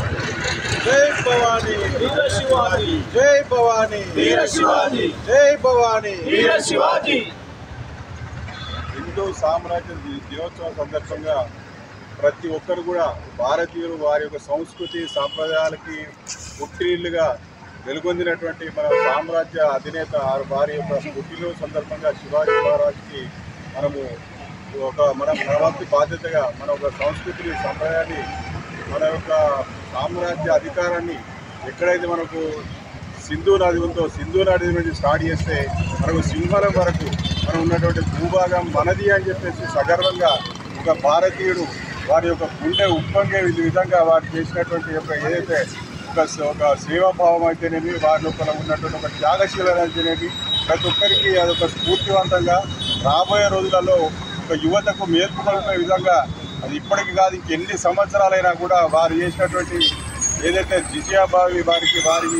जय भवानी वीर शिवाजी, जय भवानी वीर शिवाजी, जय भवानी वीर शिवाजी। हिंदू साम्राज्य दिनोत्सव సందర్భంగా ప్రతి ఒక్కరు కూడా భారతీయులు వారి యొక్క సంస్కృతి సాంప్రదాయాలకి పుట్టినిల్లుగా వెలుగొందినటువంటి మన సామ్రాజ్య అధినేత వారి యొక్క పుట్టినరోజు సందర్భంగా శివాజీ మహారాజ్కి మన వంతు బాధ్యతగా మన ఒక సంస్కృతిని సంప్రదాయాన్ని మన యొక్క సామ్రాజ్య అధికారాన్ని ఎక్కడైతే మనకు సింధు నది ఉందో సింధు నది నుంచి స్టార్ట్ చేస్తే మనకు సింహలం వరకు మనం ఉన్నటువంటి భూభాగం మనది అని చెప్పేసి సగర్వంగా ఒక భారతీయుడు వారి యొక్క గుండె ఉప్పొంగే విధంగా వారు చేసినటువంటి యొక్క ఏదైతే ఒక సేవాభావం అయితేనేమి వారి లోపల ఉన్నటువంటి ఒక త్యాగశీలత అయితేనేమి ప్రతి ఒక్కరికి అదొక స్ఫూర్తివంతంగా రాబోయే రోజులలో ఒక యువతకు మేల్కొల్పే విధంగా అది ఇప్పటికి కాదు ఇంకెన్ని సంవత్సరాలైనా కూడా వారు చేసినటువంటి ఏదైతే జిజియాబావి వారి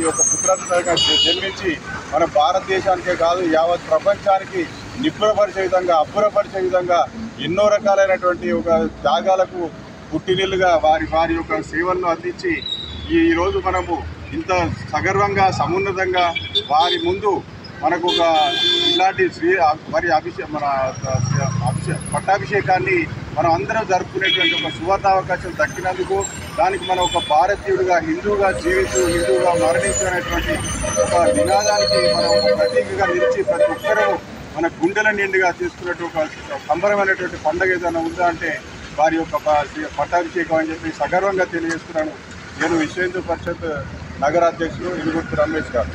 యొక్క పుత్రత్వంగా జన్మించి మన భారతదేశానికే కాదు యావత్ ప్రపంచానికి నిపుణపరిచే విధంగా అబ్బురపరిచే విధంగా ఎన్నో రకాలైనటువంటి ఒక త్యాగాలకు పుట్టినిల్లుగా వారి యొక్క సేవలను అందించి ఈరోజు మనము ఇంత సగర్వంగా సమున్నతంగా వారి ముందు మనకు ఒక ఇలాంటి పట్టాభిషేకాన్ని మనం అందరం జరుపుకునేటువంటి ఒక సువర్ణావకాశం దక్కినందుకు దానికి మనం ఒక భారతీయుడిగా హిందువుగా జీవిస్తూ హిందువుగా మరణించినటువంటి ఒక నినాదానికి మనం ఒక ప్రతీకగా నిలిచి ప్రతి ఒక్కరూ మన గుండెల నిండుగా తీసుకున్నట్టు ఒక సంబరమైనటువంటి పండుగ ఏదైనా ఉందా అంటే వారి యొక్క పట్టాభిషేకం అని చెప్పి సగర్వంగా తెలియజేస్తున్నాను. నేను విశ్వ హిందూ పరిషత్ నగర అధ్యక్షుడు ఇనుగుర్తి రమేష్ గారు.